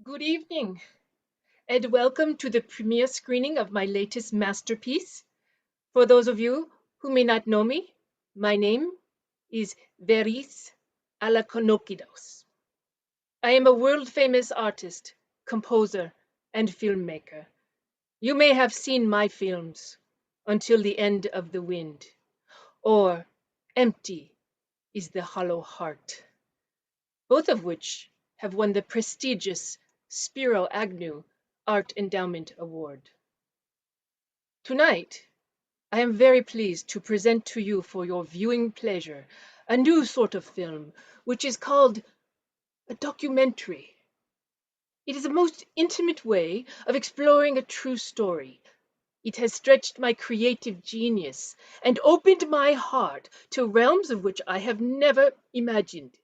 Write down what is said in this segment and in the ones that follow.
Good evening, and welcome to the premiere screening of my latest masterpiece. For those of you who may not know me, my name is Veris Alakonokidos. I am a world-famous artist, composer, and filmmaker. You may have seen my films, Until the End of the Wind, or Empty is the Hollow Heart, both of which have won the prestigious Spiro Agnew Art Endowment Award. Tonight, I am very pleased to present to you for your viewing pleasure a new sort of film, which is called a documentary. It is a most intimate way of exploring a true story. It has stretched my creative genius and opened my heart to realms of which I have never imagined.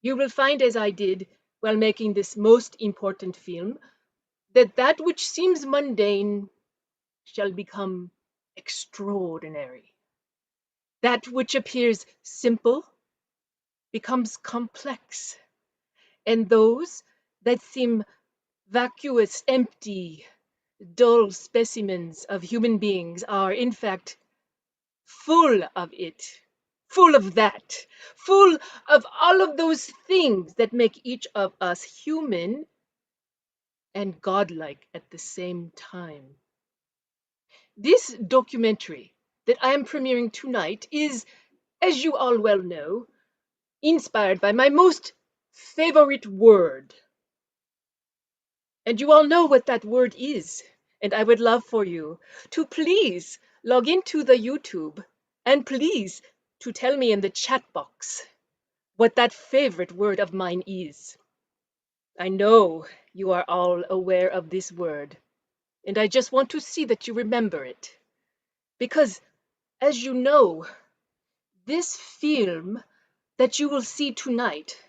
You will find, as I did while making this most important film, that which seems mundane shall become extraordinary. That which appears simple becomes complex, and those that seem vacuous, empty, dull specimens of human beings are, in fact, full of it, full of that, full of all of those things that make each of us human and godlike at the same time. This documentary that I am premiering tonight is, as you all well know, inspired by my most favorite word. And you all know what that word is. And I would love for you to please log into the YouTube and please to tell me in the chat box what that favorite word of mine is. I know you are all aware of this word, and I just want to see that you remember it. Because, as you know, this film that you will see tonight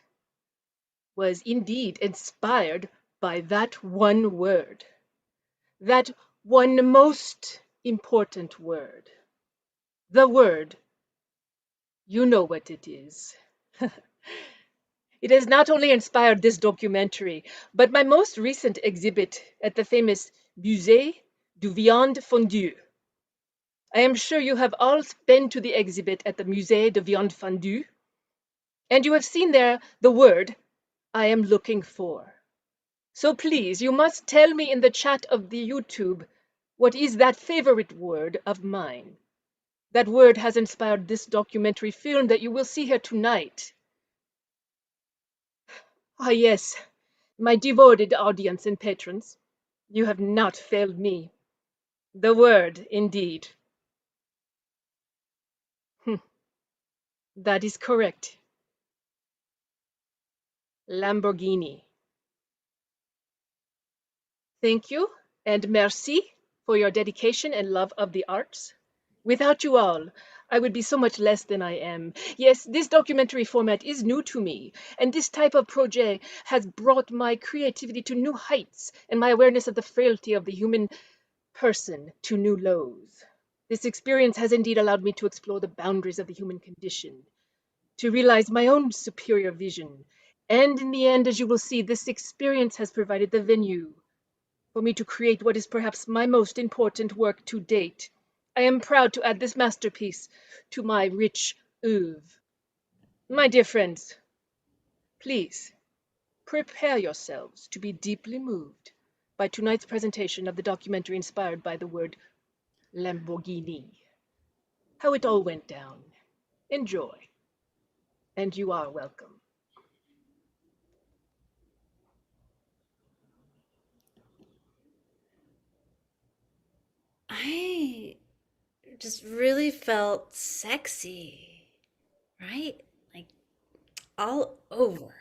was indeed inspired by that one word, that one most important word. The word, you know what it is. It has not only inspired this documentary, but my most recent exhibit at the famous Musée du Viande Fondue. I am sure you have all been to the exhibit at the Musée de Viande Fondue, and you have seen there the word I am looking for. So please, you must tell me in the chat of the YouTube what is that favorite word of mine. That word has inspired this documentary film that you will see here tonight. Ah, yes, my devoted audience and patrons, you have not failed me. The word, indeed. That is correct. Lamborghini. Thank you and merci for your dedication and love of the arts. Without you all, I would be so much less than I am. Yes, this documentary format is new to me, and this type of project has brought my creativity to new heights and my awareness of the frailty of the human person to new lows. This experience has indeed allowed me to explore the boundaries of the human condition, to realize my own superior vision, and in the end, as you will see, this experience has provided the venue for me to create what is perhaps my most important work to date. I am proud to add this masterpiece to my rich oeuvre. My dear friends, please prepare yourselves to be deeply moved by tonight's presentation of the documentary inspired by the word Lamborghini. How it all went down. Enjoy. And you are welcome. I just really felt sexy, right? Like all over.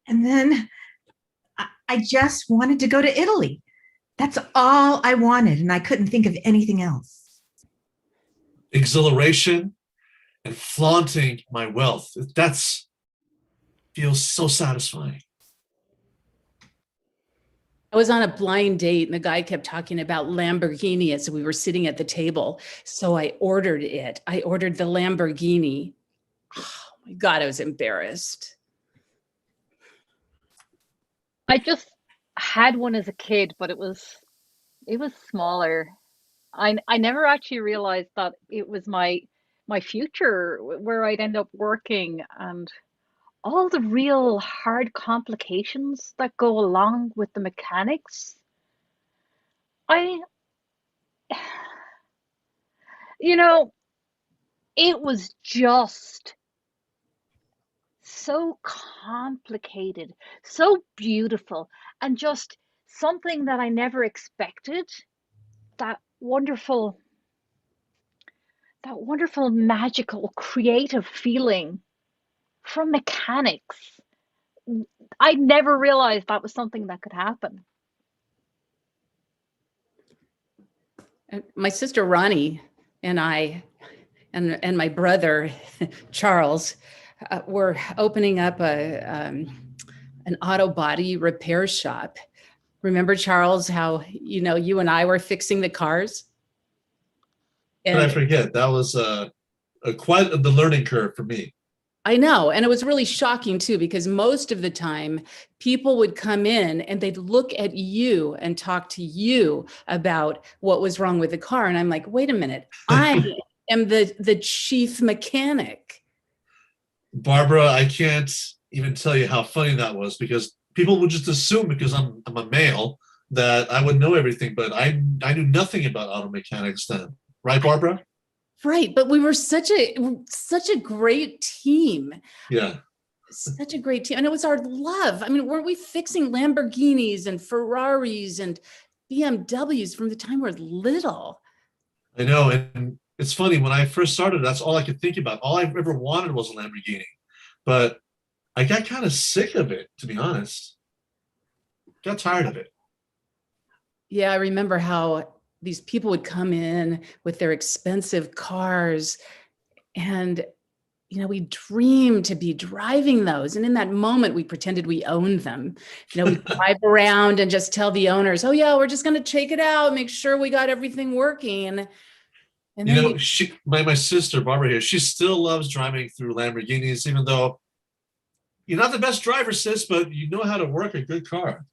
And then I just wanted to go to Italy. That's all I wanted, and I couldn't think of anything else. Exhilaration and flaunting my wealth. That's feels so satisfying. I was on a blind date and the guy kept talking about Lamborghini as we were sitting at the table. So I ordered it. I ordered the Lamborghini. Oh God, I was embarrassed. I just had one as a kid, but it was smaller. I never actually realized that it was my future where I'd end up working and all the real hard complications that go along with the mechanics. I, you know, it was just so complicated, so beautiful, and just something that I never expected. That wonderful, that wonderful, magical, creative feeling from mechanics. I never realized that was something that could happen. And my sister Ronnie and I and my brother Charles were opening up an auto body repair shop. Remember, Charles, how you and I were fixing the cars? And I And forget, that was quite the learning curve for me. I know. And it was really shocking too, because most of the time people would come in and they'd look at you and talk to you about what was wrong with the car. And I'm like, wait a minute, I am the chief mechanic. Barbara, I can't even tell you how funny that was, because people would just assume because I'm a male that I would know everything, but I knew nothing about auto mechanics then. Right, Barbara? Right. But we were such a great team. Yeah. Such a great team. And it was our love. I mean, weren't we fixing Lamborghinis and Ferraris and BMWs from the time we were little? I know. And it's funny, when I first started, that's all I could think about. All I ever wanted was a Lamborghini. But I got kind of sick of it, to be honest. Got tired of it. Yeah, I remember how these people would come in with their expensive cars and we dreamed to be driving those. And in that moment, we pretended we owned them. We drive around and just tell the owners, oh yeah, we're just going to check it out, make sure we got everything working. And then my sister, Barbara here, she still loves driving through Lamborghinis, even though you're not the best driver, sis, but you know how to work a good car.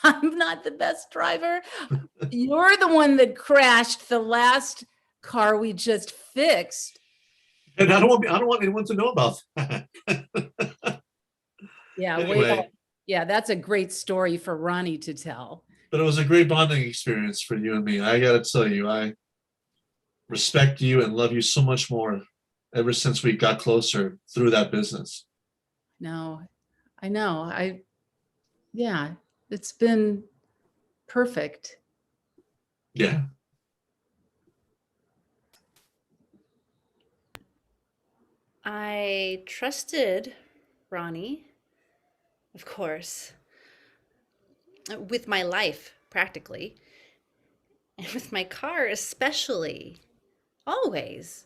I'm not the best driver. You're the one that crashed the last car we just fixed. And I don't want anyone to know about that. Yeah, Anyway. Yeah, that's a great story for Ronnie to tell. But it was a great bonding experience for you and me. I got to tell you, I respect you and love you so much more ever since we got closer through that business. No, I know. Yeah, it's been perfect. Yeah. I trusted Ronnie, of course, with my life, practically, and with my car, especially, always.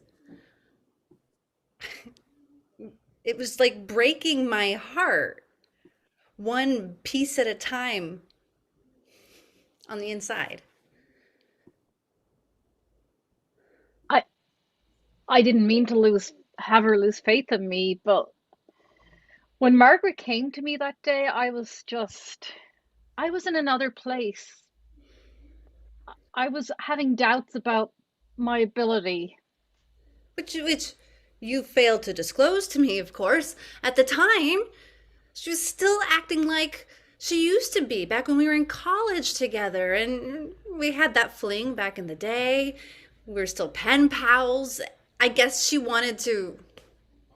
It was like breaking my heart, one piece at a time on the inside. I didn't mean to have her lose faith in me, but when Margaret came to me that day, I was in another place. I was having doubts about my ability. Which you failed to disclose to me, of course. At the time, she was still acting like she used to be back when we were in college together, and we had that fling back in the day. We were still pen pals. I guess you wanted to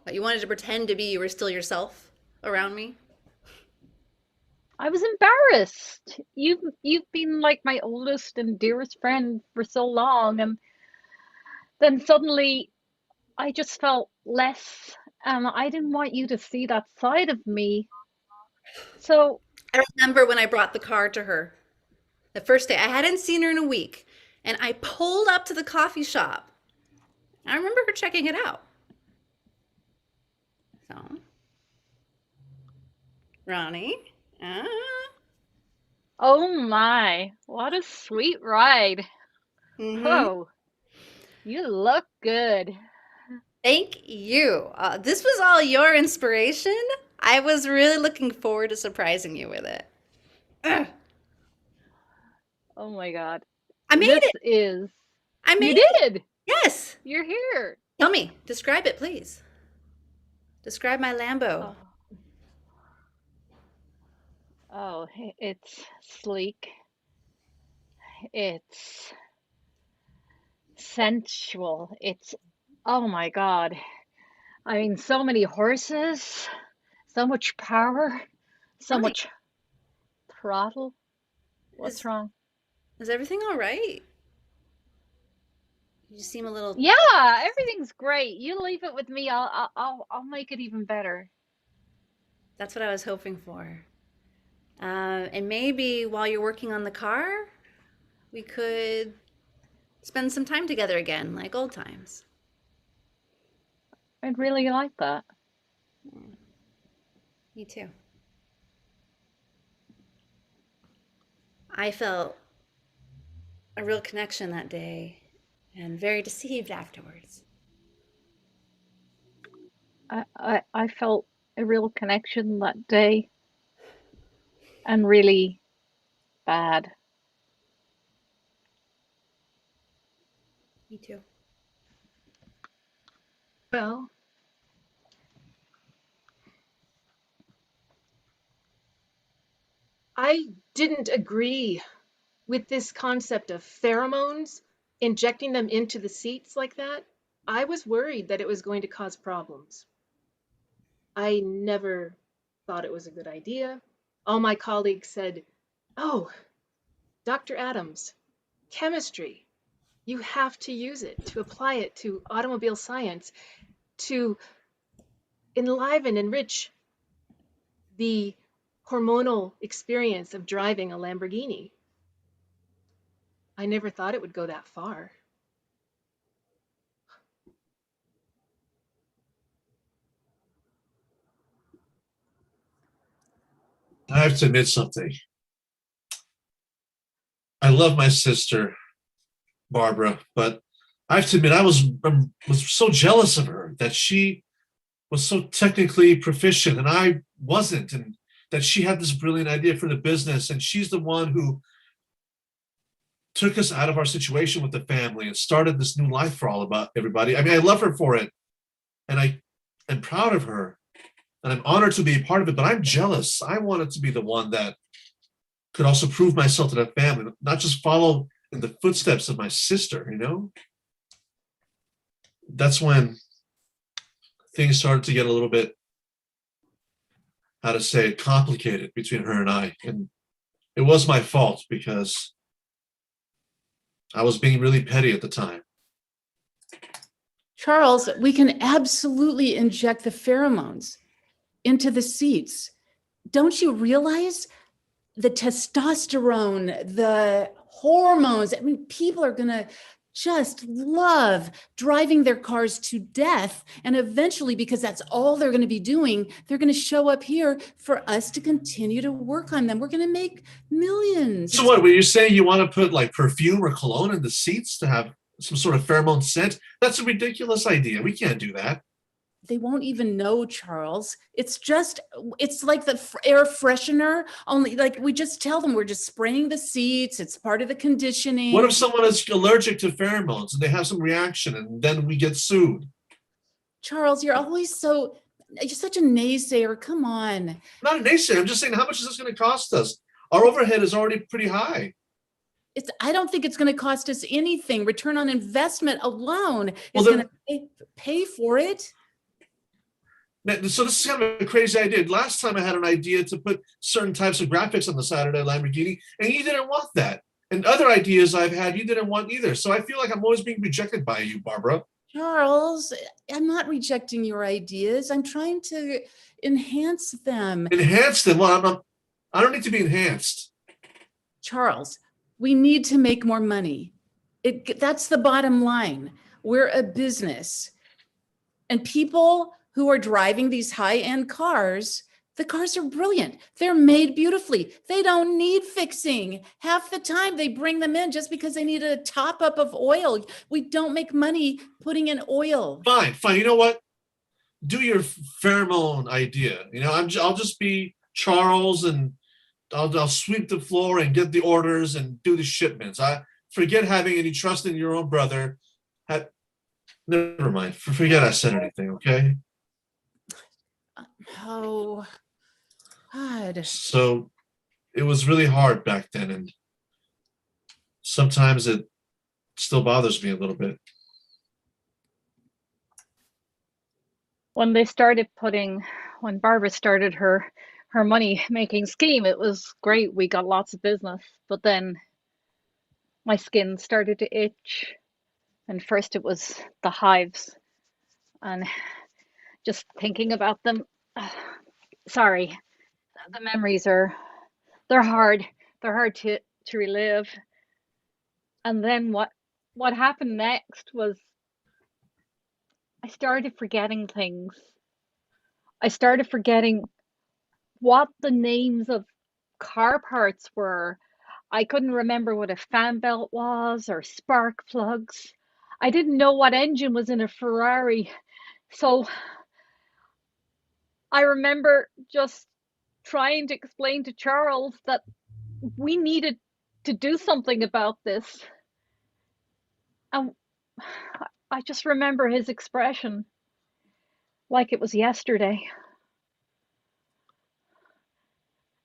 pretend to be you were still yourself around me. I was embarrassed. You've been like my oldest and dearest friend for so long, and then suddenly I just felt less, and I didn't want you to see that side of me. So I remember when I brought the car to her the first day. I hadn't seen her in a week, and I pulled up to the coffee shop. I remember her checking it out. So, Ronnie, oh my, what a sweet ride. mm-hmm. Oh, you look good. Thank you. This was all your inspiration. I was really looking forward to surprising you with it. Ugh, Oh my God. I made This it. is, I you made it. did. Yes. You're here. Tell me. Describe it, please. Describe my Lambo. Oh, oh, it's sleek. It's sensual. It's, oh my God. I mean, so many horses, so much power, so Tell me. much throttle. What's Is wrong? is everything all right? You seem a little. Yeah, everything's great. You leave it with me. I'll make it even better. That's what I was hoping for. And maybe while you're working on the car, we could spend some time together again, like old times. I'd really like that. Me too. I felt a real connection that day and very deceived afterwards. I felt a real connection that day and really bad. Me too. Well, I didn't agree with this concept of pheromones, injecting them into the seats like that. I was worried that it was going to cause problems. I never thought it was a good idea. All my colleagues said, "Oh, Dr. Adams, chemistry, you have to use it to apply it to automobile science to enliven, enrich the hormonal experience of driving a Lamborghini." I never thought it would go that far. I have to admit something. I love my sister, Barbara, but I have to admit was so jealous of her that she was so technically proficient and I wasn't, and that she had this brilliant idea for the business, and she's the one who took us out of our situation with the family and started this new life for all about everybody. I mean, I love her for it, and I am proud of her, and I'm honored to be a part of it. But I'm jealous. I wanted to be the one that could also prove myself to that family, not just follow in the footsteps of my sister. You know, that's when things started to get a little bit, how to say it, complicated between her and I, and it was my fault because I was being really petty at the time. Charles, we can absolutely inject the pheromones into the seats. Don't you realize the testosterone, the hormones? I mean, people are going to just love driving their cars to death. And eventually, because that's all they're going to be doing, they're going to show up here for us to continue to work on them. We're going to make millions. So what, were you saying you want to put like perfume or cologne in the seats to have some sort of pheromone scent? That's a ridiculous idea. We can't do that. They won't even know, Charles. It's like the air freshener, only like we just tell them we're just spraying the seats. It's part of the conditioning. What if someone is allergic to pheromones and they have some reaction and then we get sued? Charles, you're such a naysayer. Come on. I'm not a naysayer. I'm just saying, how much is this going to cost us? Our overhead is already pretty high. I don't think it's going to cost us anything. Return on investment alone is going to pay for it. So this is kind of a crazy idea. Last time I had an idea to put certain types of graphics on the side of the Lamborghini, and you didn't want that. And other ideas I've had, you didn't want either. So I feel like I'm always being rejected by you, Barbara. Charles, I'm not rejecting your ideas. I'm trying to enhance them. Enhance them? Well, I don't need to be enhanced. Charles, we need to make more money. That's the bottom line. We're a business. And people who are driving these high-end cars, The cars are brilliant. They're made beautifully. They don't need fixing. Half the time they bring them in just because they need a top up of oil. We don't make money putting in oil. Fine, fine. You know what? Do your pheromone idea. I'll just be Charles, and I'll sweep the floor and get the orders and do the shipments. I forget having any trust in your own brother. Never mind. Forget I said anything. Okay. Oh, God. So it was really hard back then, and sometimes it still bothers me a little bit. When Barbara started her money making scheme, it was great. We got lots of business, but then my skin started to itch, and first it was the hives, and just thinking about them, sorry, the memories they're hard. They're hard to relive. And then what happened next was I started forgetting things. I started forgetting what the names of car parts were. I couldn't remember what a fan belt was or spark plugs. I didn't know what engine was in a Ferrari. So I remember just trying to explain to Charles that we needed to do something about this. And I just remember his expression like it was yesterday.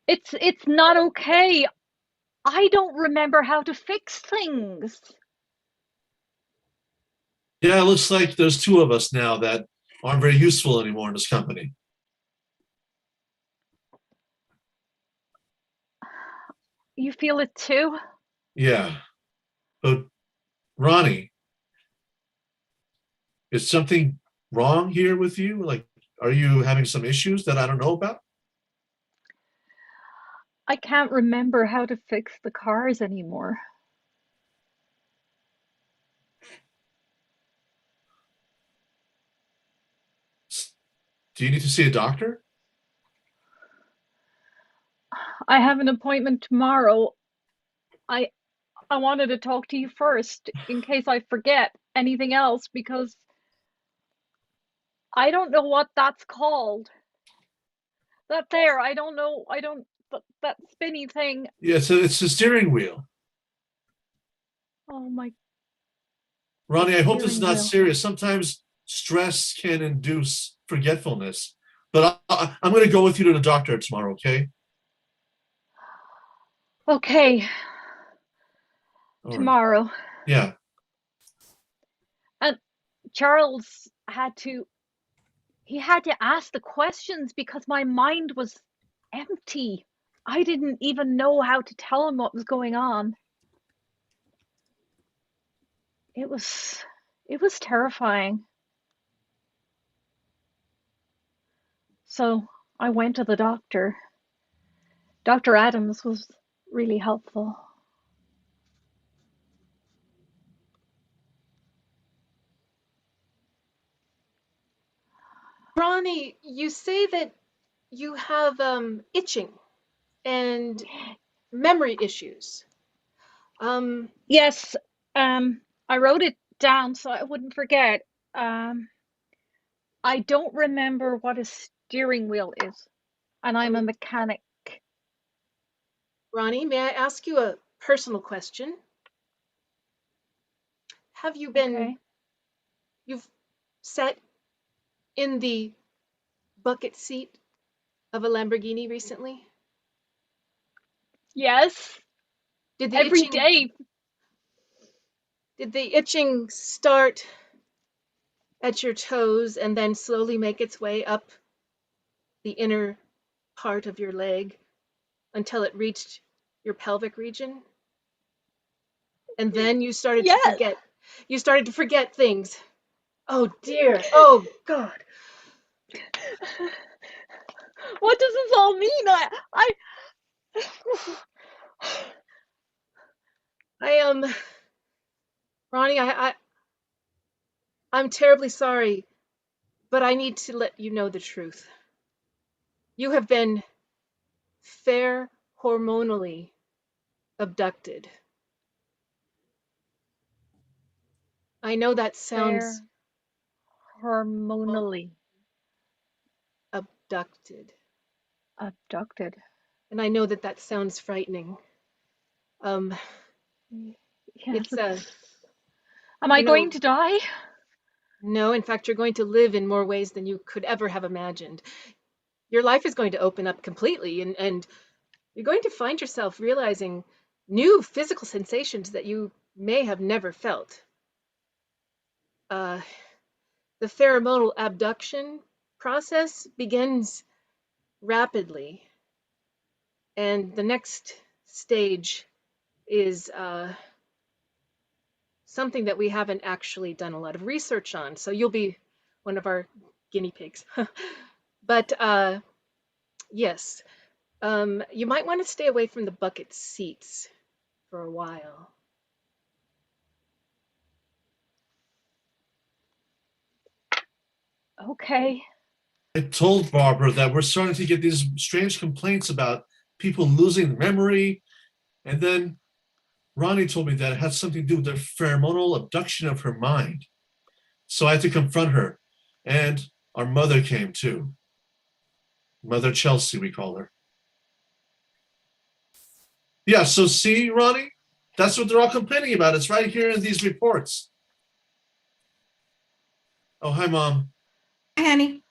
It's not okay. I don't remember how to fix things. Yeah, it looks like there's two of us now that aren't very useful anymore in this company. You feel it too? Yeah. But Ronnie, is something wrong here with you? Like, are you having some issues that I don't know about? I can't remember how to fix the cars anymore. Do you need to see a doctor? I have an appointment tomorrow. I I wanted to talk to you first in case I forget anything else because I don't know what that's called. That there, I don't know. I don't that spinny thing. Yeah, so it's the steering wheel. Oh my, the Ronnie, I hope this is steering not wheel. serious. Sometimes stress can induce forgetfulness. But I'm going to go with you to the doctor tomorrow, okay? Okay, All right. tomorrow. Yeah. And Charles he had to ask the questions because my mind was empty. I didn't even know how to tell him what was going on. It was it was terrifying. So I went to the doctor. Dr. Adams was really helpful. Ronnie, you say that you have itching and memory issues. Um, Yes, I wrote it down so I wouldn't forget. Um, I don't remember what a steering wheel is, and I'm a um, mechanic. Ronnie, may I ask you a personal question? Have you been, Okay. you've sat in the bucket seat of a Lamborghini recently? Yes, Did the every itching, day. did the itching start at your toes and then slowly make its way up the inner part of your leg until it reached your pelvic region? And then Yes. you started to forget things. Oh dear. Oh God. What does this all mean? I am Ronnie, I'm terribly sorry, but I need to let you know the truth. You have been fair hormonally abducted. I know that sounds Fair hormonally abducted, abducted. and I know that that sounds frightening. Um, Yes, it's am I you know, going to die? no, in fact, you're going to live in more ways than you could ever have imagined. Your life is going to open up completely, and you're going to find yourself realizing new physical sensations that you may have never felt. Uh, the pheromonal abduction process begins rapidly, and the next stage is something that we haven't actually done a lot of research on. So you'll be one of our guinea pigs. But yes, you might want to stay away from the bucket seats for a while. Okay. I told Barbara that we're starting to get these strange complaints about people losing memory. And then Ronnie told me that it had something to do with the pheromonal abduction of her mind. So I had to confront her. And our mother came too. Mother Chelsea, we call her. Yeah, so see, Ronnie, that's what they're all complaining about. It's right here in these reports. Oh, hi, Mom. Hi, honey.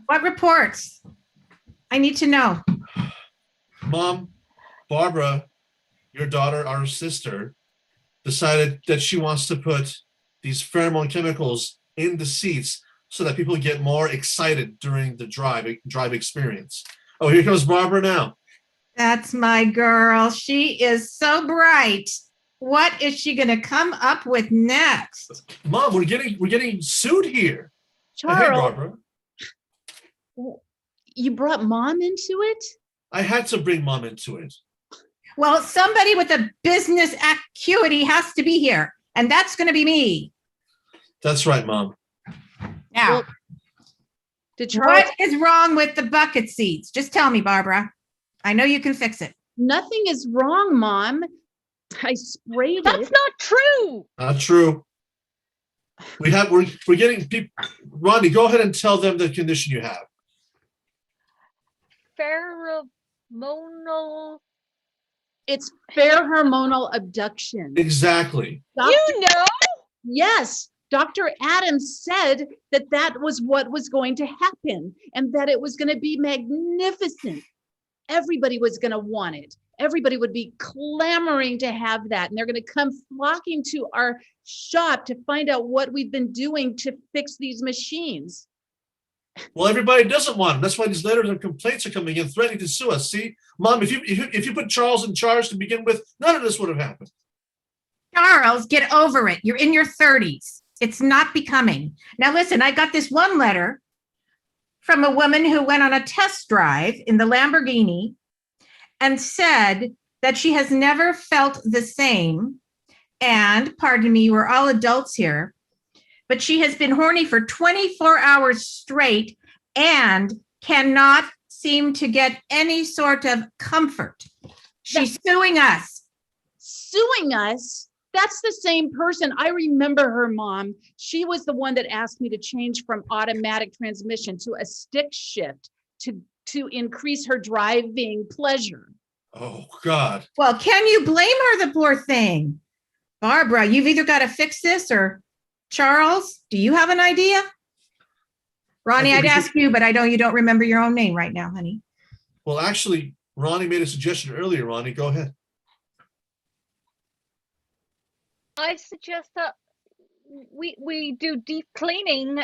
What reports? I need to know. Mom, Barbara, your daughter, our sister, decided that she wants to put these pheromone chemicals in the seats so that people get more excited during the drive experience. Oh, here comes Barbara now. That's my girl. She is so bright. What is she going to come up with next? Mom, we're getting sued here. Hey, Charles, Barbara. you brought Mom into it? I had to bring Mom into it. Well, somebody with a business acuity has to be here, and that's going to be me. That's right, Mom. Now, Well, did Charles? what is wrong with the bucket seats? Just tell me, Barbara. I know you can fix it. Nothing is wrong, Mom. I sprayed That's it. not true. Not true. We're getting people. Ronnie, go ahead and tell them the condition you have. Pheromonal. It's fair hormonal abduction. Exactly. You know? Yes, Dr. Adams said that that was what was going to happen and that it was going to be magnificent. Everybody was going to want it. Everybody would be clamoring to have that. And they're going to come flocking to our shop to find out what we've been doing to fix these machines. Well, everybody doesn't want them. That's why these letters of complaints are coming in, threatening to sue us. See, Mom, if you put Charles in charge to begin with, none of this would have happened. Charles, get over it. You're in your 30s. It's not becoming. Now, listen, I got this one letter from a woman who went on a test drive in the Lamborghini and said that she has never felt the same. And pardon me, we're all adults here, but she has been horny for 24 hours straight and cannot seem to get any sort of comfort. She's suing us. Suing us? That's the same person. I remember her, Mom. She was the one that asked me to change from automatic transmission to a stick shift to increase her driving pleasure. Oh, God. Well, can you blame her, the poor thing? Barbara, you've either got to fix this or Charles, do you have an idea? Ronnie, I'd ask you, but I know you don't remember your own name right now, honey. Well, actually, Ronnie made a suggestion earlier. Ronnie, go ahead. I suggest that we do deep cleaning.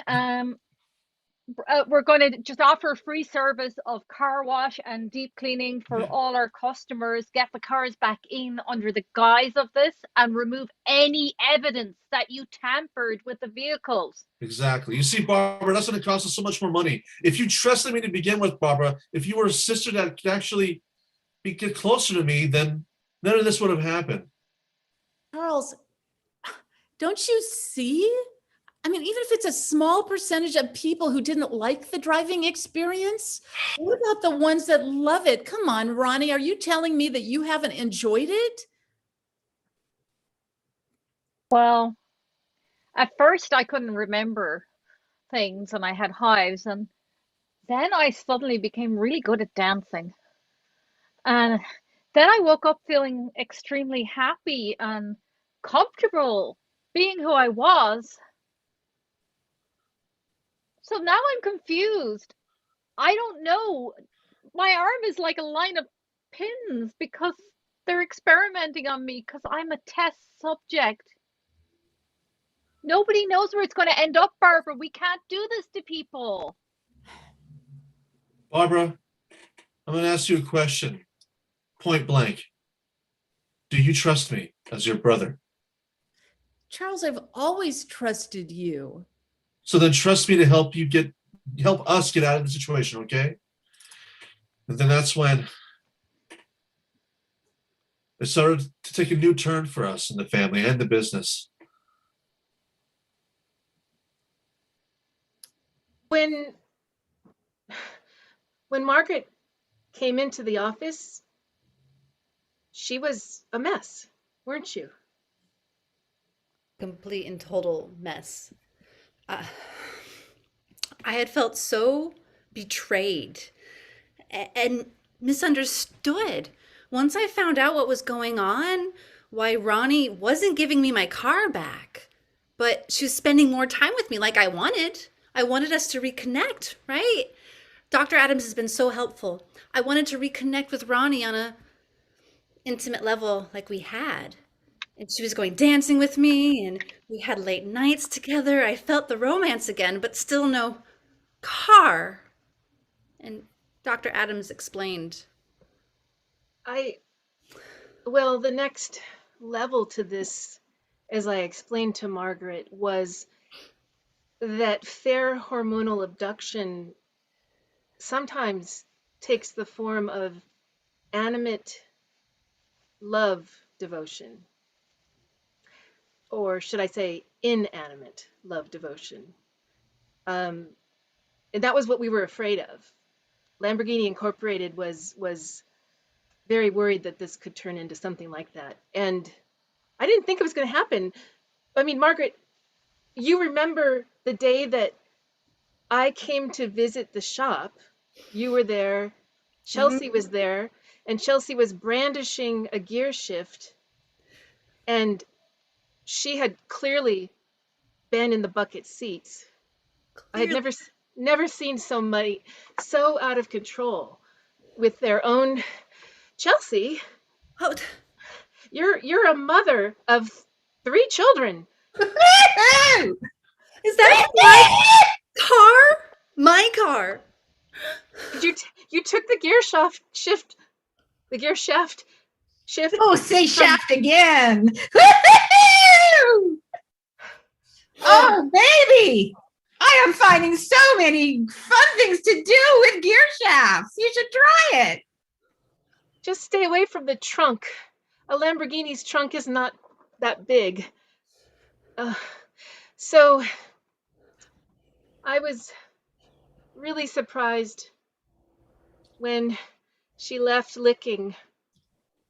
We're going to just offer free service of car wash and deep cleaning for all our customers. Get the cars back in under the guise of this and remove any evidence that you tampered with the vehicles. Exactly. You see, Barbara, that's going to cost us so much more money. If you trusted me to begin with, Barbara, if you were a sister that could actually get closer to me, then none of this would have happened. Charles, don't you see? I mean, even if it's a small percentage of people who didn't like the driving experience, what about the ones that love it? Come on, Ronnie, are you telling me that you haven't enjoyed it? Well, at first I couldn't remember things and I had hives, and then I suddenly became really good at dancing. And then I woke up feeling extremely happy and comfortable being who I was. So now I'm confused. I don't know. My arm is like a line of pins because they're experimenting on me because I'm a test subject. Nobody knows where it's going to end up, Barbara. We can't do this to people. Barbara, I'm going to ask you a question, point blank. Do you trust me as your brother? Charles, I've always trusted you. So then trust me to help us get out of the situation, okay? And then that's when it started to take a new turn for us in the family and the business. When Margaret came into the office, she was a mess, weren't you? Complete and total mess. Uh, I had felt so betrayed and misunderstood. Once I found out what was going on, why Ronnie wasn't giving me my car back, but she was spending more time with me like I wanted. I wanted us to reconnect, right? Dr. Adams has been so helpful. I wanted to reconnect with Ronnie on a intimate level like we had. And she was going dancing with me, and we had late nights together. I felt the romance again, but still no car. And Dr. Adams explained. Well, the next level to this, as I explained to Margaret, was that fair hormonal abduction sometimes takes the form of animate love devotion, or should I say inanimate love devotion. And that was what we were afraid of. Lamborghini Incorporated was very worried that this could turn into something like that. And I didn't think it was going to happen. I mean, Margaret, you remember the day that I came to visit the shop. You were there, Chelsea was there, and Chelsea was brandishing a gear shift, and she had clearly been in the bucket seats. I had never seen somebody so out of control with their own. Chelsea, Oh, you're a mother of 3 children. is that my car? My car. You took the gear shift, the gear shaft shift. Oh, say from- shaft again. Oh, baby. I am finding so many fun things to do with gear shafts. You should try it. Just stay away from the trunk. A Lamborghini's trunk is not that big. So I was really surprised when she left licking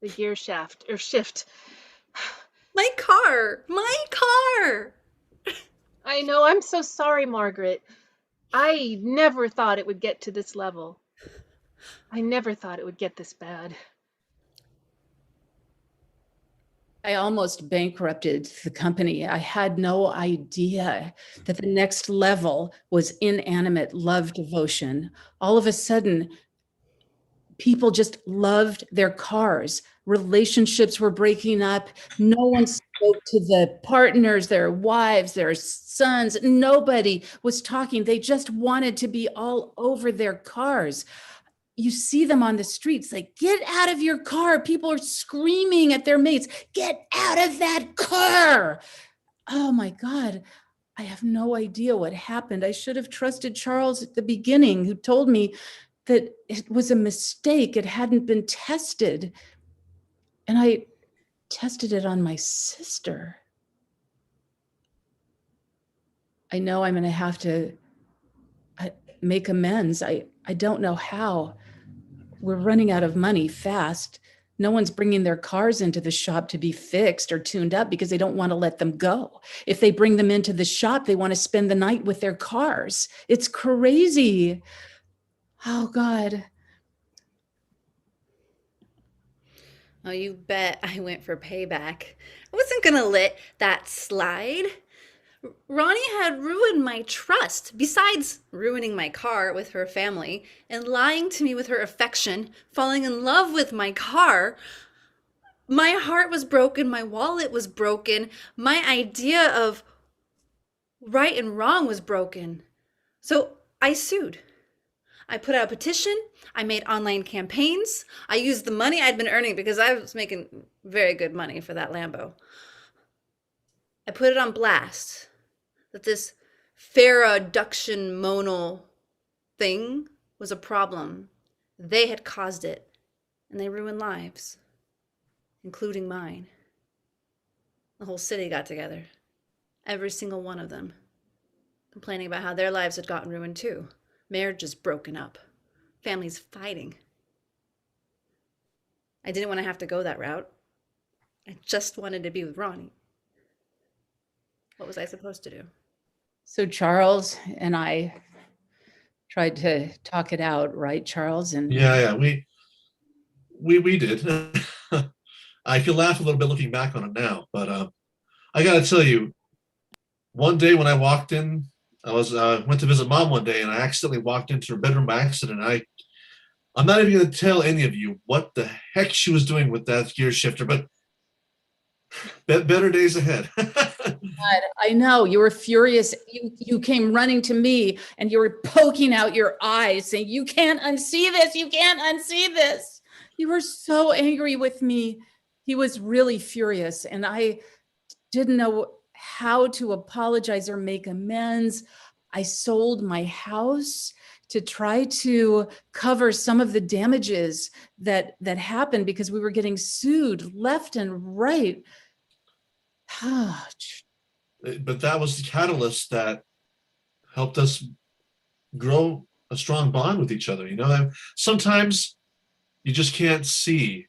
the gear shaft or shift. My car. My car. I know, I'm so sorry, Margaret. I never thought it would get to this level. I never thought it would get this bad. I almost bankrupted the company. I had no idea that the next level was inanimate love devotion. All of a sudden, people just loved their cars. Relationships were breaking up. No one spoke to the partners, their wives, their sons. Nobody was talking. They just wanted to be all over their cars. You see them on the streets, like, get out of your car. People are screaming at their mates, get out of that car. Oh my God, I have no idea what happened. I should have trusted Charles at the beginning, who told me that it was a mistake. It hadn't been tested. And I tested it on my sister. I know I'm going to have to make amends. I don't know how. We're running out of money fast. No one's bringing their cars into the shop to be fixed or tuned up because they don't want to let them go. If they bring them into the shop, they want to spend the night with their cars. It's crazy. Oh, God. Oh, you bet I went for payback. I wasn't gonna let that slide. Ronnie had ruined my trust, besides ruining my car with her family and lying to me with her affection, falling in love with my car. My heart was broken, my wallet was broken, my idea of right and wrong was broken. So I sued. I put out a petition, I made online campaigns, I used the money I'd been earning because I was making very good money for that Lambo. I put it on blast that this ferroduction thing was a problem. They had caused it, and they ruined lives, including mine. The whole city got together, every single one of them, complaining about how their lives had gotten ruined too. Marriages broken up, families fighting. I didn't want to have to go that route. I just wanted to be with Ronnie. What was I supposed to do? So Charles and I tried to talk it out, right, Charles? And Yeah, we did. I can laugh a little bit looking back on it now, but I got to tell you, one day when I walked in, I was went to visit mom one day, and I accidentally walked into her bedroom by accident. I'm not even going to tell any of you what the heck she was doing with that gear shifter, but better days ahead. God, I know you were furious. You came running to me and you were poking out your eyes saying, "You can't unsee this. You can't unsee this." You were so angry with me. He was really furious, and I didn't know how to apologize or make amends. I sold my house to try to cover some of the damages that happened because we were getting sued left and right. But that was the catalyst that helped us grow a strong bond with each other. You know, sometimes you just can't see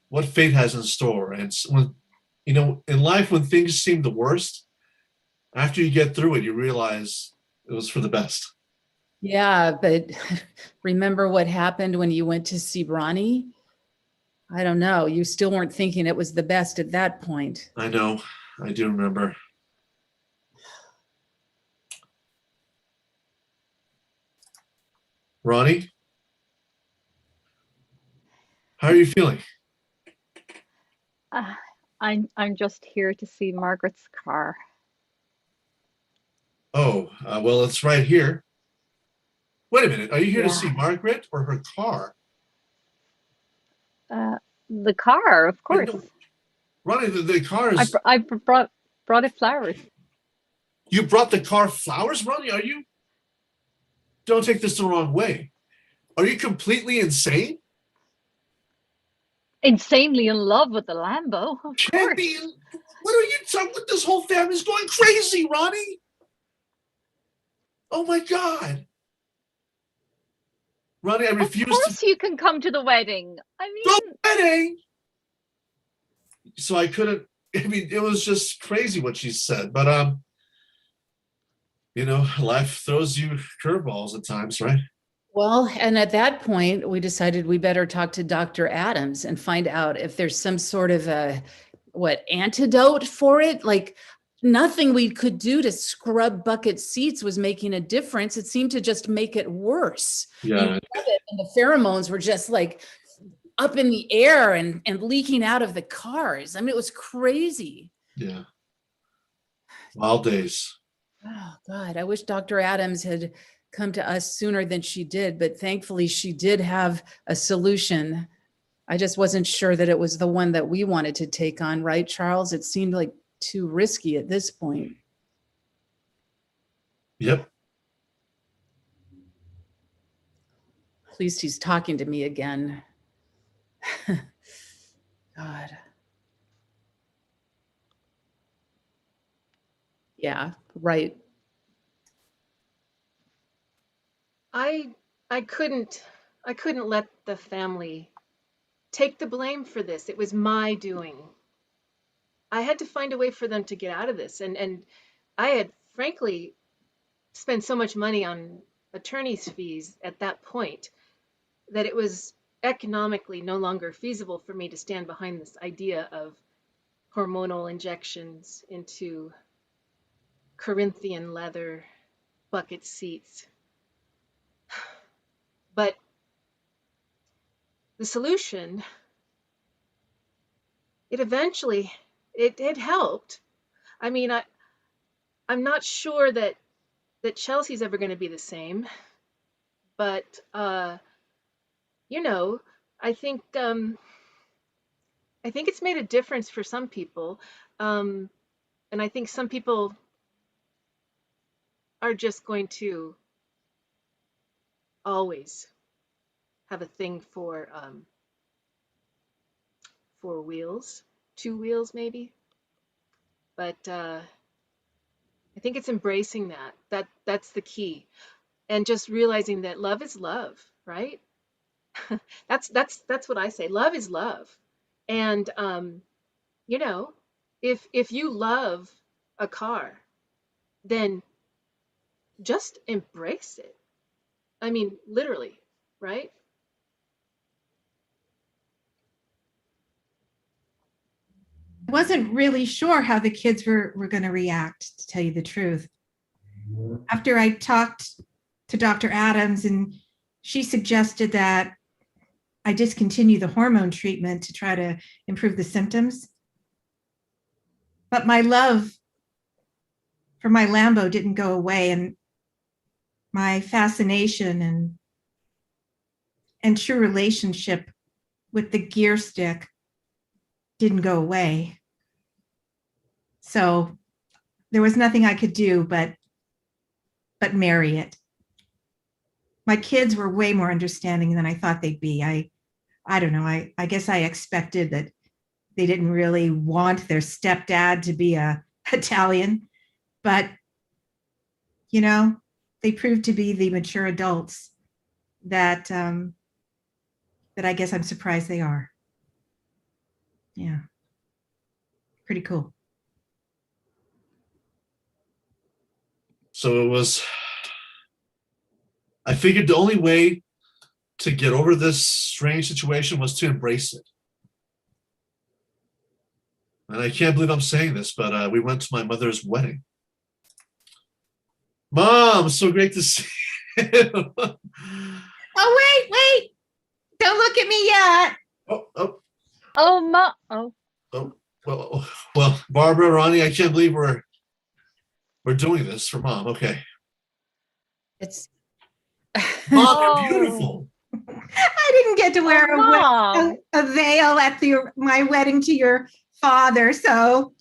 what fate has in store. And when, you know, in life, when things seem the worst, after you get through it, you realize it was for the best. Yeah, but remember what happened when you went to see Ronnie? I don't know. You still weren't thinking it was the best at that point. I know. I do remember. Ronnie, how are you feeling? Uh, I'm just here to see Margaret's car. Oh, well, it's right here. Wait a minute. Are you here to see Yeah. Margaret or her car? The car, of Wait, course. no, Ronnie, the car I is. br I brought it flowers. You brought the car flowers, Ronnie? Are you? Don't take this the wrong way. Are you completely insane? Insanely in love with the Lambo, of Can't course. be. What are you talking? This whole family's going crazy, Ronnie. Oh my God, Ronnie, I Of refuse to course you can come to the wedding. I go mean, wedding. So I couldn't. I mean, it was just crazy what she said. But you know, life throws you curveballs at times, right? Well, and at that point, we decided we better talk to Dr. Adams and find out if there's some sort of a antidote for it. Like nothing we could do to scrub bucket seats was making a difference. It seemed to just make it worse. You Yeah. rub it and the pheromones were just like up in the air and leaking out of the cars. I mean, it was crazy. Yeah. Wild days. Oh God, I wish Dr. Adams had come to us sooner than she did, but thankfully she did have a solution. I just wasn't sure that it was the one that we wanted to take on, right, Charles? It seemed like too risky at this point. Yep. At least he's talking to me again. God. Yeah, right. I I couldn't let the family take the blame for this. It was my doing. I had to find a way for them to get out of this. And I had frankly spent so much money on attorney's fees at that point that it was economically no longer feasible for me to stand behind this idea of hormonal injections into Corinthian leather bucket seats. But the solution, it eventually it helped. I mean, I'm not sure that Chelsea's ever going to be the same, but you know, I think I think it's made a difference for some people, um, and I think some people are just going to always have a thing for wheels, two wheels maybe. But I think it's embracing that. That's the key, and just realizing that love is love, right? That's what I say. Love is love, and you know, if you love a car, then just embrace it. I mean, literally, right? I wasn't really sure how the kids were going to react, to tell you the truth. After I talked to Dr. Adams, and she suggested that I discontinue the hormone treatment to try to improve the symptoms. But my love for my Lambo didn't go away, and my fascination and true relationship with the gear stick didn't go away. So there was nothing I could do but marry it. My kids were way more understanding than I thought they'd be. I don't know. I guess I expected that they didn't really want their stepdad to be a Italian, but you know, they proved to be the mature adults that that I guess I'm surprised they are. Yeah, pretty cool. So it was, I figured the only way to get over this strange situation was to embrace it. And I can't believe I'm saying this, but we went to my mother's wedding. Mom, so great to see you. Oh, wait. Don't look at me yet. Oh, ma. Oh, well, Barbara, Ronnie, I can't believe we're doing this for Mom. Okay. It's Mom, you're oh, beautiful. I didn't get to wear Mom. a veil at my wedding to your father, so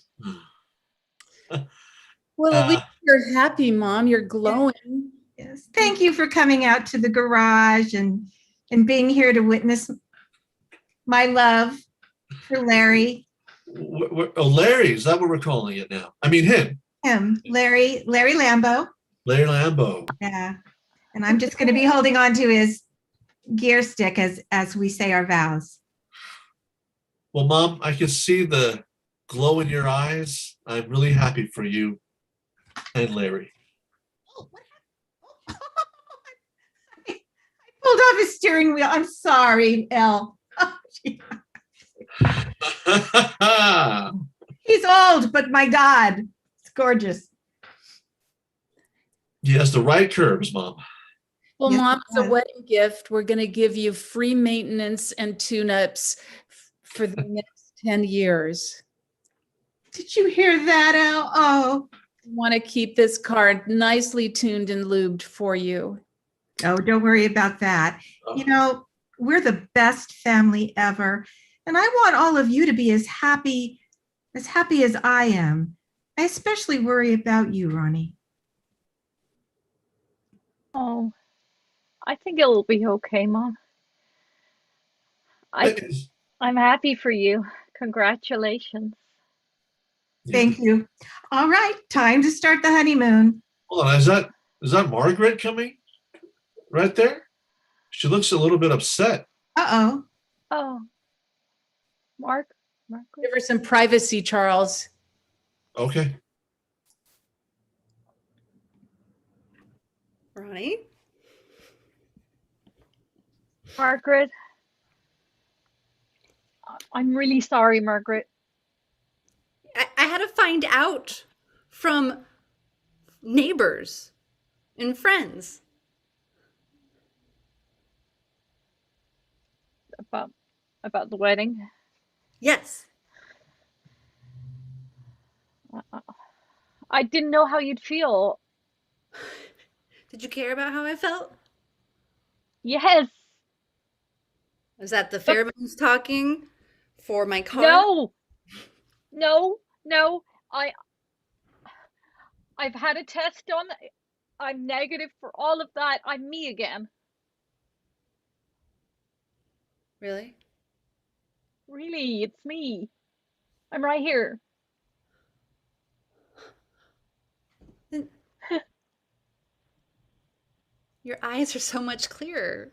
well, at least you're happy, Mom. You're glowing. yes. Thank you for coming out to the garage and being here to witness my love for Larry. Larry, is that what we're calling it now? I mean him. Larry Lambo. Larry Lambo. Yeah. And I'm just going to be holding on to his gear stick as we say our vows. Well, Mom, I can see the glow in your eyes. I'm really happy for you and Larry. I pulled off his steering wheel. I'm sorry, Elle. He's old, but my God, it's gorgeous. He has the right curves, Mom. Well, Yes, Mom, it as a does. wedding gift, we're going to give you free maintenance and tune-ups for the next 10 years. Did you hear that, Elle? Oh. We want to keep this car nicely tuned and lubed for you. Oh, don't worry about that. You know, we're the best family ever. And I want all of you to be as happy as I am. I especially worry about you, Ronnie. Oh, I think it'll be okay, Mom. I, I'm happy for you. Congratulations. Thank you. All right, time to start the honeymoon. Hold on, is that Margaret coming right there? She looks a little bit upset. Uh-oh. Oh, Mark, Give Margaret. her some privacy, Charles. Okay. Ronnie? Margaret. I'm really sorry, Margaret. I had to find out from neighbors and friends. About the wedding. Yes. I didn't know how you'd feel. Did you care about how I felt? Yes. Was that the pheromones talking for my car? No. No. I've had a test done. I'm negative for all of that. I'm me again. Really? Really, it's me. I'm right here. Then your eyes are so much clearer.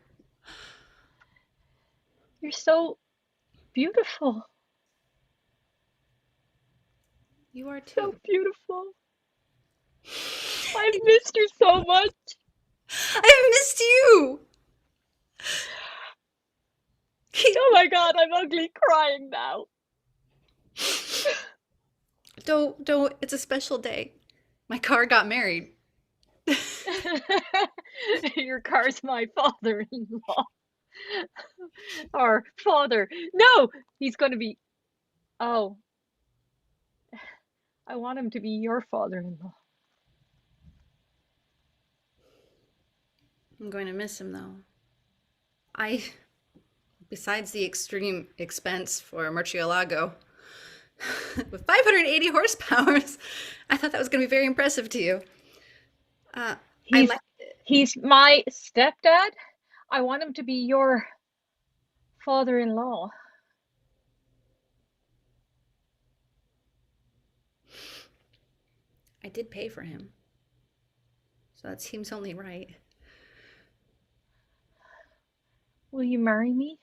You're so beautiful. You are So too. beautiful. I've missed you so much. I missed you. Oh my God, I'm ugly crying now. Don't. It's a special day. My car got married. Your car's my father-in-law. Or father. No, he's going to be. Oh, I want him to be your father-in-law. I'm going to miss him though. Besides the extreme expense for Murcielago, with 580 horsepower, I thought that was going to be very impressive to you. I He's like it. he's my stepdad. I want him to be your father-in-law. I did pay for him, so that seems only right. Will you marry me?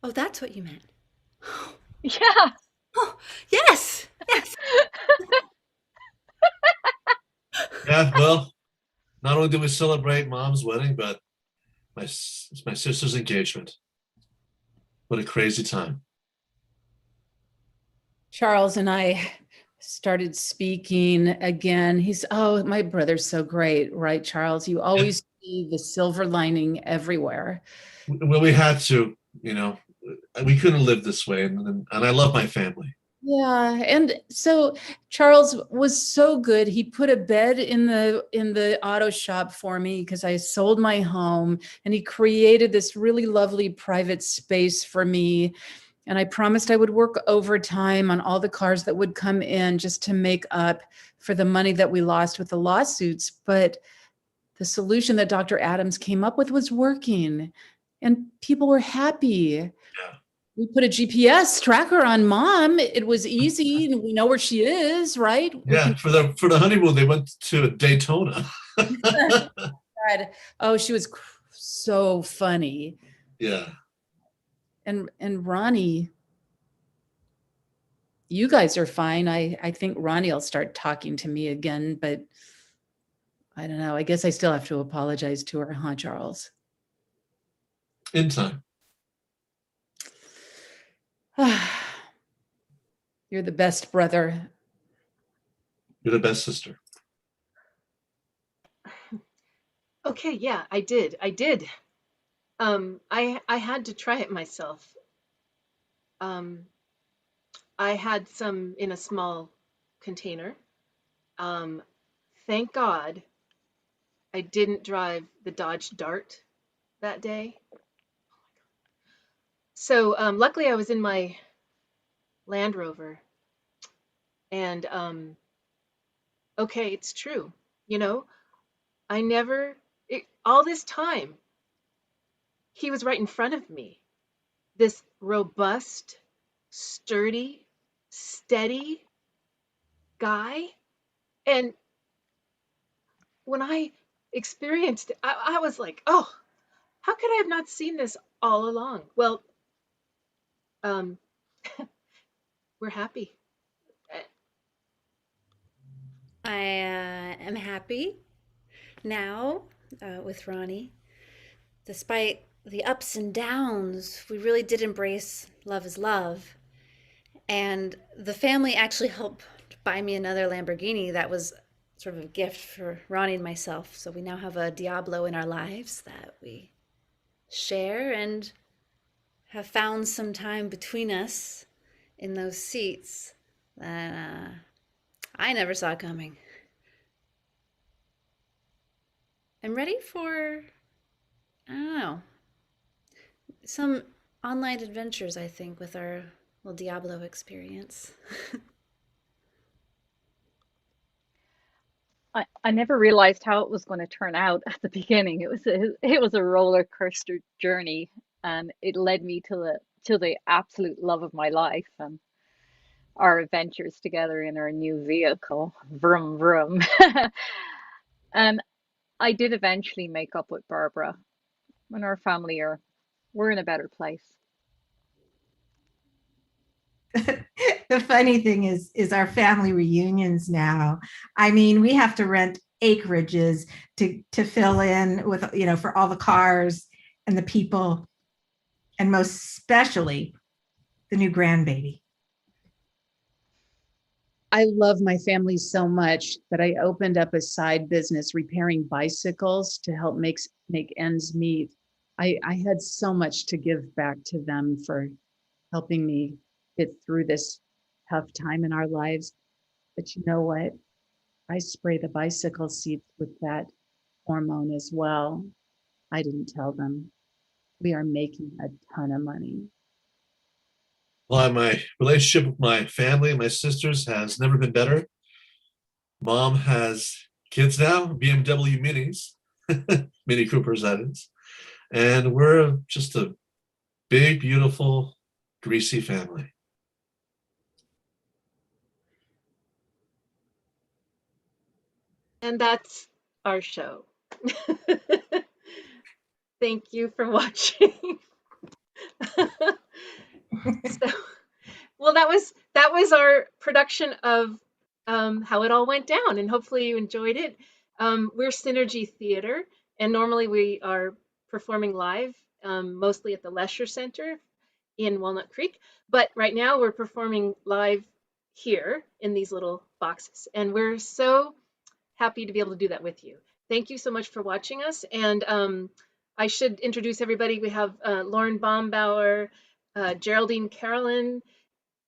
Oh, that's what you meant. Yeah. Oh, yes, yes. Yeah, well, not only did we celebrate mom's wedding, but it's my sister's engagement. What a crazy time. Charles and I started speaking again. Oh, my brother's so great, right, Charles? You always see the silver lining everywhere. Well, we had to, we couldn't live this way, and I love my family. Yeah, and so Charles was so good. He put a bed in the auto shop for me because I sold my home, and he created this really lovely private space for me. And I promised I would work overtime on all the cars that would come in just to make up for the money that we lost with the lawsuits. But the solution that Dr. Adams came up with was working, and people were happy. Yeah. We put a GPS tracker on mom. It was easy, and we know where she is, right? Yeah, for the honeymoon, they went to Daytona. Oh, she was so funny. Yeah. And Ronnie, you guys are fine. I think Ronnie will start talking to me again, but I don't know. I guess I still have to apologize to her, huh, Charles? In time. You're the best brother. You're the best sister. Okay, yeah, I did. I had to try it myself. I had some in a small container. Thank God I didn't drive the Dodge Dart that day. So luckily I was in my Land Rover, and okay, it's true. I never, all this time, he was right in front of me. This robust, sturdy, steady guy. And when I experienced it, I was like, oh, how could I have not seen this all along? Well, um, we're happy. I am happy now with Ronnie. Despite the ups and downs, we really did embrace love is love. And the family actually helped buy me another Lamborghini that was sort of a gift for Ronnie and myself. So we now have a Diablo in our lives that we share and have found some time between us in those seats that I never saw coming. I'm ready for, I don't know, some online adventures, I think, with our little Diablo experience. I never realized how it was going to turn out at the beginning. It was a roller coaster journey, and it led me to the absolute love of my life and our adventures together in our new vehicle. Vroom vroom. And I did eventually make up with Barbara, and our family are we're in a better place. The funny thing is our family reunions now. I mean, we have to rent acreages to fill in with, for all the cars and the people, and most especially the new grandbaby. I love my family so much that I opened up a side business repairing bicycles to help make ends meet. I had so much to give back to them for helping me get through this tough time in our lives. But you know what? I spray the bicycle seats with that hormone as well. I didn't tell them. We are making a ton of money. Well, my relationship with my family and my sisters has never been better. Mom has kids now, BMW Minis, Mini Coopers, that is. And we're just a big, beautiful, greasy family. And that's our show. Thank you for watching. So, well, that was our production of how it all went down, and hopefully you enjoyed it. We're Synergy Theater, and normally we are performing live, mostly at the Lesher Center in Walnut Creek. But right now we're performing live here in these little boxes, and we're so happy to be able to do that with you. Thank you so much for watching us. And I should introduce everybody. We have Lauren Baumbauer, Geraldine Carolyn,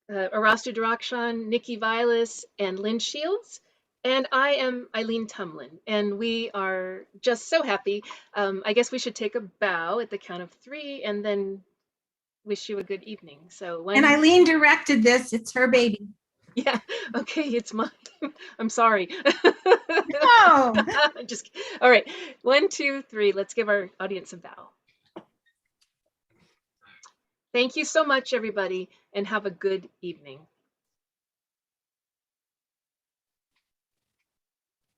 Arastu Darakshan, Nikki Vilas, and Lynn Shields. And I am Eileen Tumlin, and we are just so happy. I guess we should take a bow at the count of 3 and then wish you a good evening. So And Eileen directed this. It's her baby. Yeah, okay, it's mine. I'm sorry. No. Just all right. 1, 2, 3. Let's give our audience a bow. Thank you so much, everybody, and have a good evening.